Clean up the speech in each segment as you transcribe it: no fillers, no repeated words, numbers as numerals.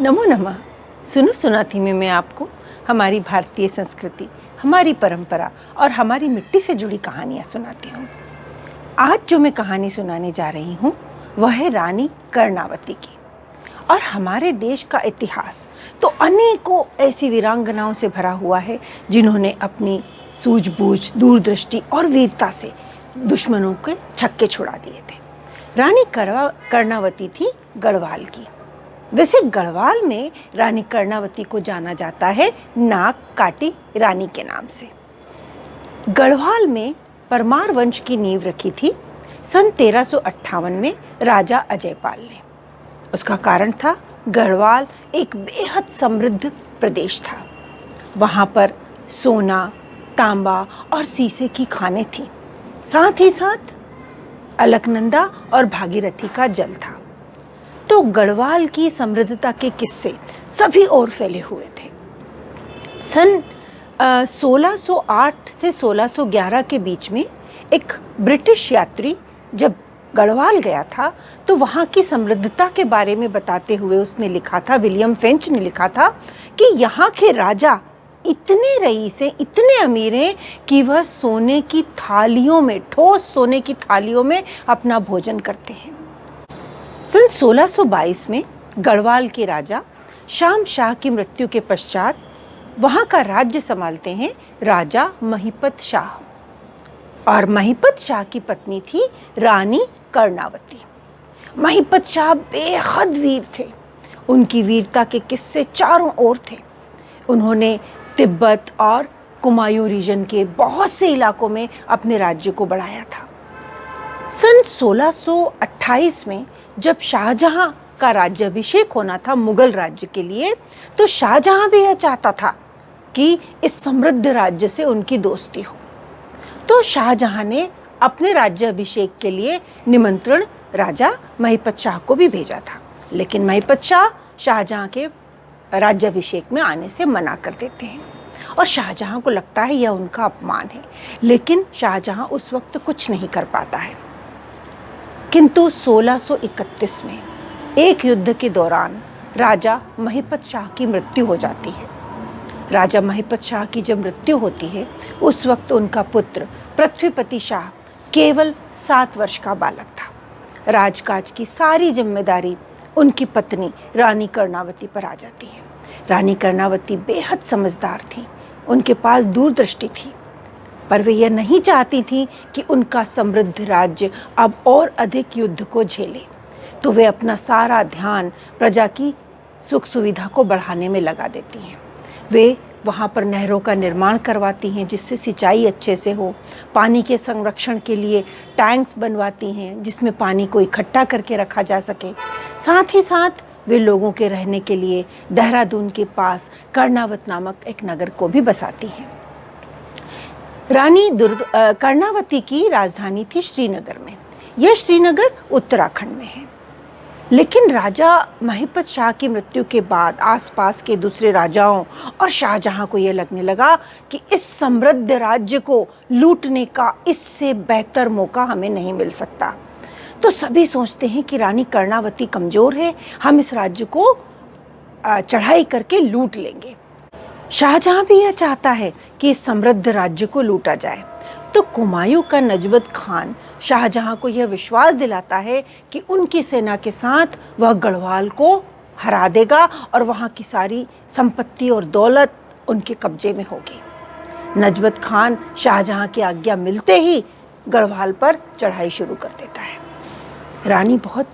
नमो नमः। सुनो सुनाती में मैं आपको हमारी भारतीय संस्कृति, हमारी परंपरा और हमारी मिट्टी से जुड़ी कहानियाँ सुनाती हूँ। आज जो मैं कहानी सुनाने जा रही हूँ वह है रानी कर्णावती की। और हमारे देश का इतिहास तो अनेकों ऐसी वीरांगनाओं से भरा हुआ है जिन्होंने अपनी सूझबूझ, दूरदृष्टि और वीरता से दुश्मनों के छक्के छुड़ा दिए थे। रानी कर्णावती थी गढ़वाल की। वैसे गढ़वाल में रानी कर्णावती को जाना जाता है नाक काटी रानी के नाम से। गढ़वाल में परमार वंश की नींव रखी थी सन 1358 में राजा अजयपाल ने। उसका कारण था गढ़वाल एक बेहद समृद्ध प्रदेश था। वहाँ पर सोना, तांबा और शीशे की खानें थीं। साथ ही साथ अलकनंदा और भागीरथी का जल था। तो गढ़वाल की समृद्धता के किस्से सभी ओर फैले हुए थे। सन 1608 से 1611 के बीच में एक ब्रिटिश यात्री जब गढ़वाल गया था तो वहाँ की समृद्धता के बारे में बताते हुए उसने लिखा था, विलियम फेंच ने लिखा था कि यहाँ के राजा इतने रईस हैं, इतने अमीर हैं कि वह सोने की थालियों में, ठोस सोने की थालियों में अपना भोजन करते हैं। सन 1622 में गढ़वाल के राजा शाम शाह की मृत्यु के पश्चात वहाँ का राज्य संभालते हैं राजा महिपत शाह। और महिपत शाह की पत्नी थी रानी कर्णावती। महिपत शाह बेहद वीर थे। उनकी वीरता के किस्से चारों ओर थे। उन्होंने तिब्बत और कुमायूं रीजन के बहुत से इलाकों में अपने राज्य को बढ़ाया था। सन 1628 में जब शाहजहां का राज्याभिषेक होना था मुगल राज्य के लिए, तो शाहजहां भी यह चाहता था कि इस समृद्ध राज्य से उनकी दोस्ती हो। तो शाहजहां ने अपने राज्याभिषेक के लिए निमंत्रण राजा महिपत शाह को भी भेजा था, लेकिन महिपत शाह शाहजहां के राज्याभिषेक में आने से मना कर देते हैं। और शाहजहां को लगता है यह उनका अपमान है, लेकिन शाहजहां उस वक्त कुछ नहीं कर पाता है। किंतु 1631 में एक युद्ध के दौरान राजा महिपत शाह की मृत्यु हो जाती है। राजा महिपत शाह की जब मृत्यु होती है उस वक्त उनका पुत्र पृथ्वीपति शाह केवल 7 वर्ष का बालक था। राजकाज की सारी जिम्मेदारी उनकी पत्नी रानी कर्णावती पर आ जाती है। रानी कर्णावती बेहद समझदार थी, उनके पास दूरदृष्टि थी, पर वे यह नहीं चाहती थी कि उनका समृद्ध राज्य अब और अधिक युद्ध को झेले। तो वे अपना सारा ध्यान प्रजा की सुख सुविधा को बढ़ाने में लगा देती हैं। वे वहाँ पर नहरों का निर्माण करवाती हैं जिससे सिंचाई अच्छे से हो, पानी के संरक्षण के लिए टैंक्स बनवाती हैं जिसमें पानी को इकट्ठा करके रखा जा सके। साथ ही साथ वे लोगों के रहने के लिए देहरादून के पास कर्णावत नामक एक नगर को भी बसाती हैं। रानी कर्णावती की राजधानी थी श्रीनगर में। यह श्रीनगर उत्तराखंड में है। लेकिन राजा महिपत शाह की मृत्यु के बाद आसपास के दूसरे राजाओं और शाहजहां को यह लगने लगा कि इस समृद्ध राज्य को लूटने का इससे बेहतर मौका हमें नहीं मिल सकता। तो सभी सोचते हैं कि रानी कर्णावती कमज़ोर है, हम इस राज्य को चढ़ाई करके लूट लेंगे। शाहजहां भी यह चाहता है कि इस समृद्ध राज्य को लूटा जाए। तो कुमायूं का नजबत खान शाहजहां को यह विश्वास दिलाता है कि उनकी सेना के साथ वह गढ़वाल को हरा देगा और वहाँ की सारी संपत्ति और दौलत उनके कब्जे में होगी। नजबत खान शाहजहां की आज्ञा मिलते ही गढ़वाल पर चढ़ाई शुरू कर देता है। रानी बहुत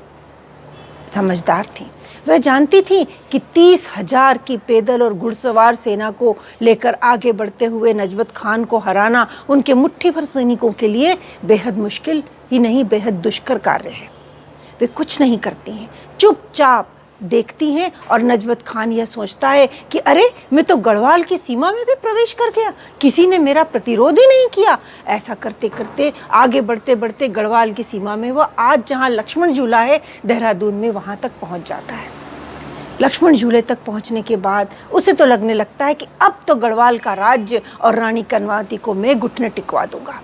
समझदार थी। वह जानती थी कि 30,000 की पैदल और घुड़सवार सेना को लेकर आगे बढ़ते हुए नजबत खान को हराना उनके मुट्ठी भर सैनिकों के लिए बेहद मुश्किल ही नहीं, बेहद दुष्कर कार्य है। वे कुछ नहीं करती हैं, चुपचाप देखती हैं। और नजबत खान यह सोचता है कि अरे, मैं तो गढ़वाल की सीमा में भी प्रवेश कर गया, किसी ने मेरा प्रतिरोध ही नहीं किया। ऐसा करते करते आगे बढ़ते बढ़ते गढ़वाल की सीमा में वह आज जहाँ लक्ष्मण झूला है देहरादून में, वहाँ तक पहुँच जाता है। लक्ष्मण झूले तक पहुँचने के बाद उसे तो लगने लगता है कि अब तो गढ़वाल का राज्य और रानी कर्णावती को मैं घुटने टिकवा दूंगा,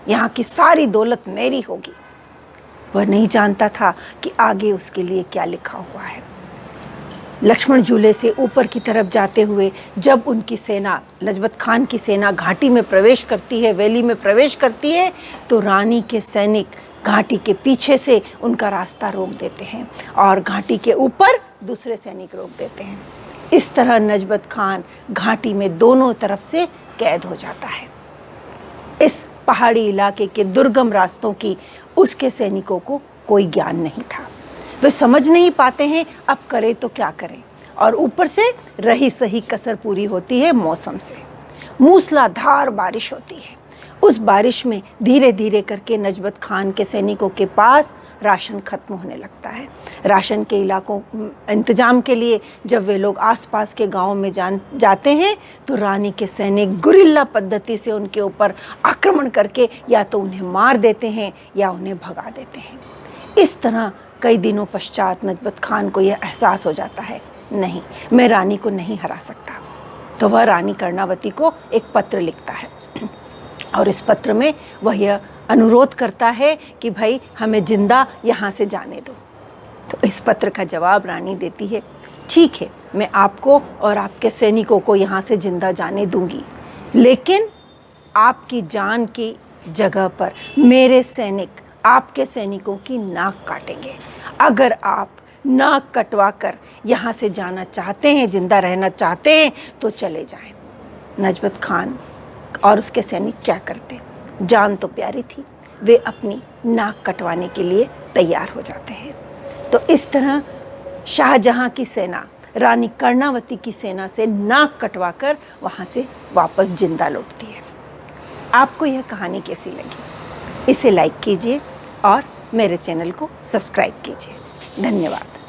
यहाँ की सारी दौलत मेरी होगी। वह नहीं जानता था कि आगे उसके लिए क्या लिखा हुआ है। लक्ष्मण झूले से ऊपर की तरफ जाते हुए जब उनकी सेना, लजपत खान की सेना घाटी में प्रवेश करती है, वैली में प्रवेश करती है, तो रानी के सैनिक घाटी के पीछे से उनका रास्ता रोक देते हैं और घाटी के ऊपर दूसरे सैनिक रोक देते हैं। इस तरह नजबत खान घाटी में दोनों तरफ से कैद हो जाता है। इस पहाड़ी इलाके के दुर्गम रास्तों की उसके सैनिकों को कोई ज्ञान नहीं था। वे समझ नहीं पाते हैं अब करें तो क्या करें, और ऊपर से रही सही कसर पूरी होती है मौसम से। मूसलाधार बारिश होती है। उस बारिश में धीरे धीरे करके नजबत खान के सैनिकों के पास राशन खत्म होने लगता है। राशन के इलाकों इंतजाम के लिए जब वे लोग आसपास के गांवों में जाते हैं तो रानी के सैनिक गुरिल्ला पद्धति से उनके ऊपर आक्रमण करके या तो उन्हें मार देते हैं या उन्हें भगा देते हैं। इस तरह कई दिनों पश्चात नजबत खान को यह एहसास हो जाता है, नहीं, मैं रानी को नहीं हरा सकता। तो वह रानी कर्णावती को एक पत्र लिखता है और इस पत्र में वह यह अनुरोध करता है कि भाई हमें जिंदा यहाँ से जाने दो। तो इस पत्र का जवाब रानी देती है, ठीक है, मैं आपको और आपके सैनिकों को यहाँ से जिंदा जाने दूंगी, लेकिन आपकी जान की जगह पर मेरे सैनिक आपके सैनिकों की नाक काटेंगे। अगर आप नाक कटवा कर यहाँ से जाना चाहते हैं, जिंदा रहना चाहते हैं, तो चले जाएं। नजबत खान और उसके सैनिक क्या करते? जान तो प्यारी थी, वे अपनी नाक कटवाने के लिए तैयार हो जाते हैं। तो इस तरह शाहजहां की सेना रानी कर्णावती की सेना से नाक कटवाकर वहाँ से वापस जिंदा लौटती है। आपको यह कहानी कैसी लगी? इसे लाइक कीजिए और मेरे चैनल को सब्सक्राइब कीजिए। धन्यवाद।